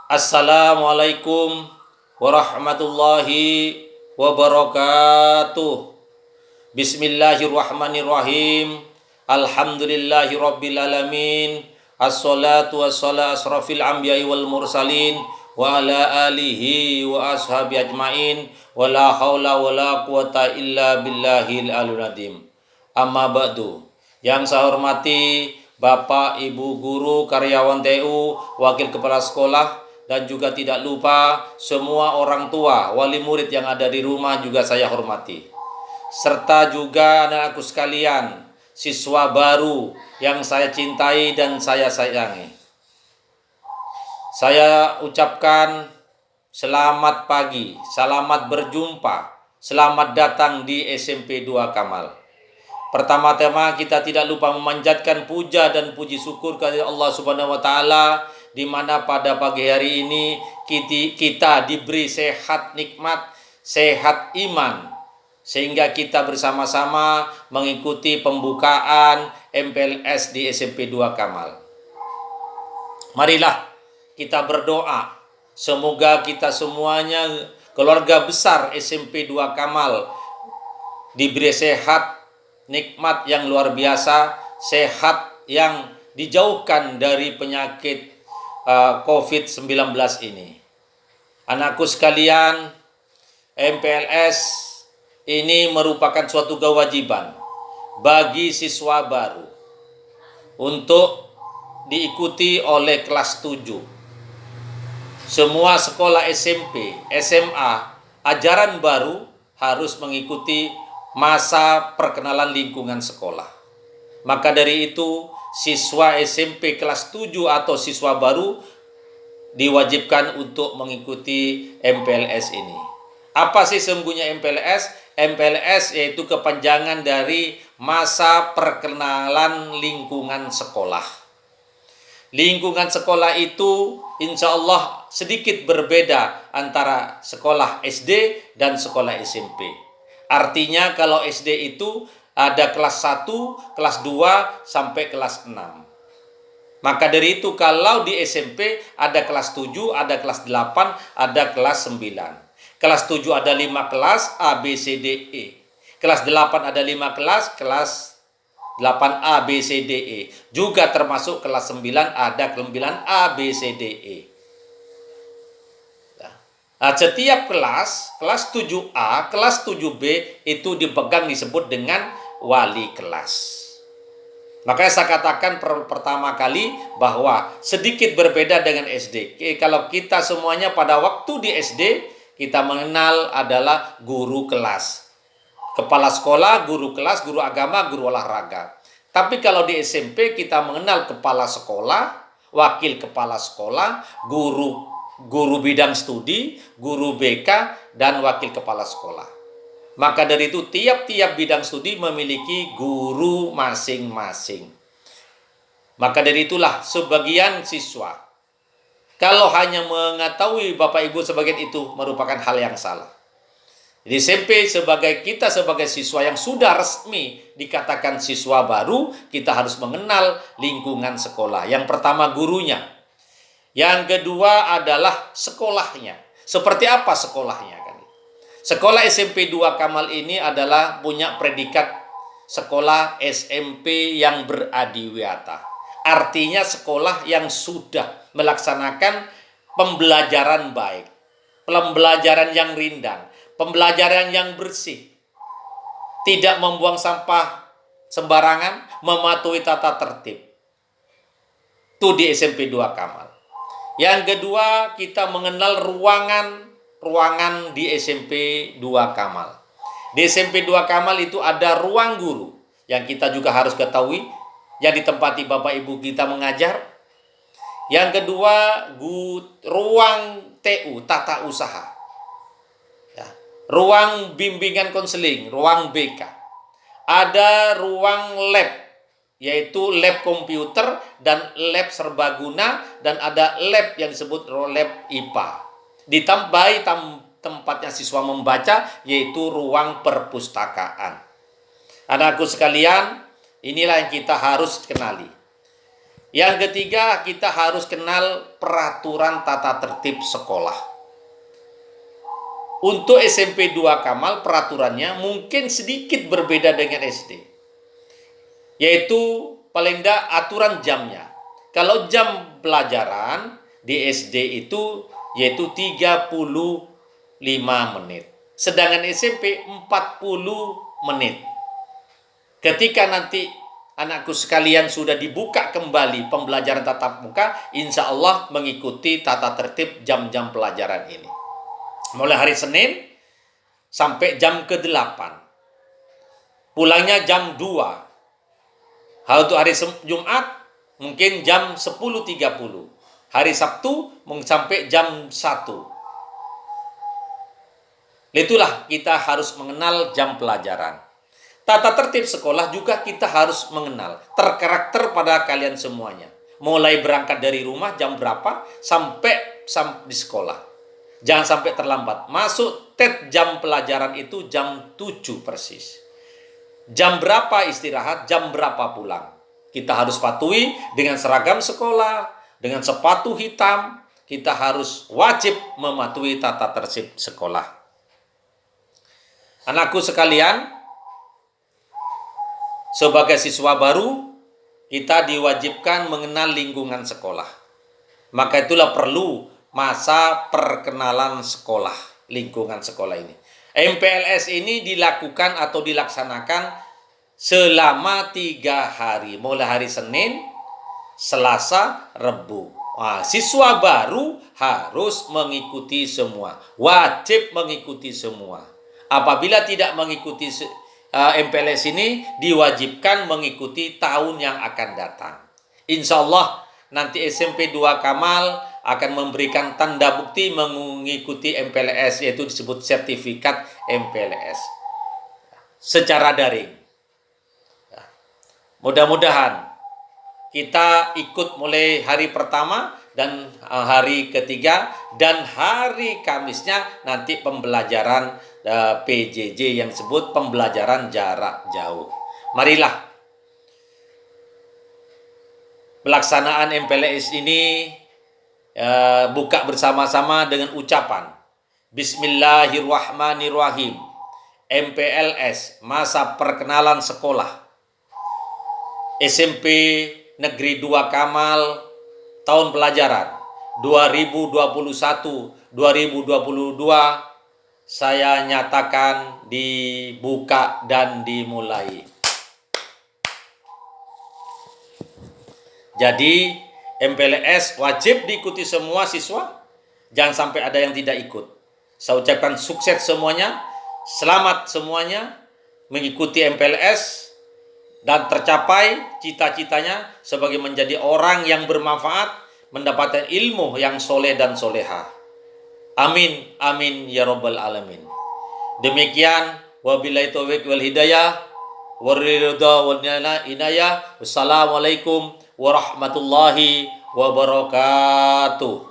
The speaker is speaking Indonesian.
Assalamualaikum warahmatullahi wabarakatuh. Bismillahirrahmanirrahim. Alhamdulillahirabbil alamin. Assalatu wassalamu asrafil anbiya'i wal mursalin wa ala alihi wa ashabi ajmain. Wa la haula wa la quwata illa billahil aliyil azim. Amma ba'du. Yang saya hormati Bapak, Ibu guru, karyawan TU, wakil kepala sekolah, dan juga tidak lupa semua orang tua, wali murid yang ada di rumah juga saya hormati. Serta juga anak-anakku sekalian, siswa baru yang saya cintai dan saya sayangi. Saya ucapkan selamat pagi, selamat berjumpa, selamat datang di SMP 2 Kamal. Pertama-tama kita tidak lupa memanjatkan puja dan puji syukur kepada Allah Subhanahu wa taala, di mana pada pagi hari ini kita diberi sehat nikmat, sehat iman, sehingga kita bersama-sama mengikuti pembukaan MPLS di SMP 2 Kamal. Marilah kita berdoa, semoga kita semuanya, keluarga besar SMP 2 Kamal, diberi sehat nikmat yang luar biasa, sehat yang dijauhkan dari penyakit COVID-19 ini. Anakku sekalian, MPLS ini merupakan suatu kewajiban bagi siswa baru untuk diikuti oleh kelas 7. Semua sekolah SMP, SMA, ajaran baru harus mengikuti masa perkenalan lingkungan sekolah. Maka dari itu, siswa SMP kelas 7 atau siswa baru diwajibkan untuk mengikuti MPLS ini. Apa sih sesungguhnya MPLS? MPLS yaitu kepanjangan dari masa perkenalan lingkungan sekolah. Lingkungan sekolah itu insya Allah sedikit berbeda antara sekolah SD dan sekolah SMP. Artinya kalau SD itu ada kelas 1, kelas 2, sampai kelas 6. Maka dari itu kalau di SMP ada kelas 7, ada kelas 8, ada kelas 9. Kelas 7 ada 5 kelas A, B, C, D, E. Kelas 8 ada 5 kelas, kelas 8 A, B, C, D, E. Juga termasuk kelas 9 ada 9 A, B, C, D, E. Nah, setiap kelas 7A, kelas 7B itu dipegang disebut dengan wali kelas. Makanya saya katakan pertama kali bahwa sedikit berbeda dengan SD. Kalau kita semuanya pada waktu di SD, kita mengenal adalah guru kelas. Kepala sekolah, guru kelas, guru agama, guru olahraga. Tapi kalau di SMP kita mengenal kepala sekolah, wakil kepala sekolah, guru bidang studi, guru BK, dan wakil kepala sekolah. Maka dari itu tiap-tiap bidang studi memiliki guru masing-masing. Maka dari itulah sebagian siswa, kalau hanya mengetahui Bapak Ibu sebagian itu merupakan hal yang salah. Di SMP kita sebagai siswa yang sudah resmi dikatakan siswa baru, kita harus mengenal lingkungan sekolah. Yang pertama gurunya. Yang kedua adalah sekolahnya. Seperti apa sekolahnya kan? Sekolah SMP 2 Kamal ini adalah punya predikat sekolah SMP yang beradiwiyata. Artinya sekolah yang sudah melaksanakan pembelajaran baik, pembelajaran yang rindang, pembelajaran yang bersih, tidak membuang sampah sembarangan, mematuhi tata tertib. Itu di SMP 2 Kamal. Yang kedua, kita mengenal ruangan di SMP 2 Kamal. Di SMP 2 Kamal itu ada ruang guru yang kita juga harus ketahui, yang ditempati Bapak Ibu kita mengajar. Yang kedua, ruang TU, tata usaha. Ya, ruang bimbingan konseling, ruang BK. Ada ruang lab, yaitu lab komputer dan lab serbaguna, dan ada lab yang disebut lab IPA. Ditambahi tempatnya siswa membaca, yaitu ruang perpustakaan. Anakku sekalian, inilah yang kita harus kenali. Yang ketiga, kita harus kenal peraturan tata tertib sekolah. Untuk SMP 2 Kamal peraturannya mungkin sedikit berbeda dengan SD. Yaitu paling tidak aturan jamnya. Kalau jam pelajaran di SD itu yaitu 35 menit. Sedangkan SMP 40 menit. Ketika nanti anakku sekalian sudah dibuka kembali pembelajaran tatap muka, insya Allah mengikuti tata tertib jam-jam pelajaran ini. Mulai hari Senin sampai jam ke-8. Pulangnya jam 2. Untuk hari Jumat mungkin jam 10.30. Hari Sabtu sampai jam 1. Itulah kita harus mengenal jam pelajaran. Tata tertib sekolah juga kita harus mengenal. Terkarakter pada kalian semuanya. Mulai berangkat dari rumah jam berapa sampai di sekolah. Jangan sampai terlambat. Masuk jam pelajaran itu jam 7 persis. Jam berapa istirahat, jam berapa pulang. Kita harus patuhi dengan seragam sekolah, dengan sepatu hitam. Kita harus wajib mematuhi tata tertib sekolah. Anakku sekalian, sebagai siswa baru, kita diwajibkan mengenal lingkungan sekolah. Maka itulah perlu masa perkenalan sekolah, lingkungan sekolah ini. MPLS ini dilakukan atau dilaksanakan selama 3 hari, mulai hari Senin, Selasa, Rabu. Siswa baru harus mengikuti semua, wajib mengikuti semua. Apabila tidak mengikuti MPLS ini, diwajibkan mengikuti tahun yang akan datang. Insya Allah nanti SMP 2 Kamal akan memberikan tanda bukti mengikuti MPLS, yaitu disebut sertifikat MPLS secara daring. Mudah-mudahan kita ikut mulai hari pertama dan hari ketiga, dan hari Kamisnya nanti pembelajaran PJJ yang disebut pembelajaran jarak jauh. Marilah pelaksanaan MPLS ini buka bersama-sama dengan ucapan Bismillahirrahmanirrahim. MPLS, masa perkenalan sekolah SMP Negeri 2 Kamal tahun pelajaran 2021-2022 saya nyatakan dibuka dan dimulai. Jadi MPLS wajib diikuti semua siswa, jangan sampai ada yang tidak ikut. Saya ucapkan sukses semuanya, selamat semuanya mengikuti MPLS dan tercapai cita-citanya sebagai menjadi orang yang bermanfaat, mendapatkan ilmu yang soleh dan soleha. Amin, amin ya rabbal alamin. Demikian, wabillahi taufiq wal hidayah, waridha wal inayah. Wassalamualaikum warahmatullahi wabarakatuh.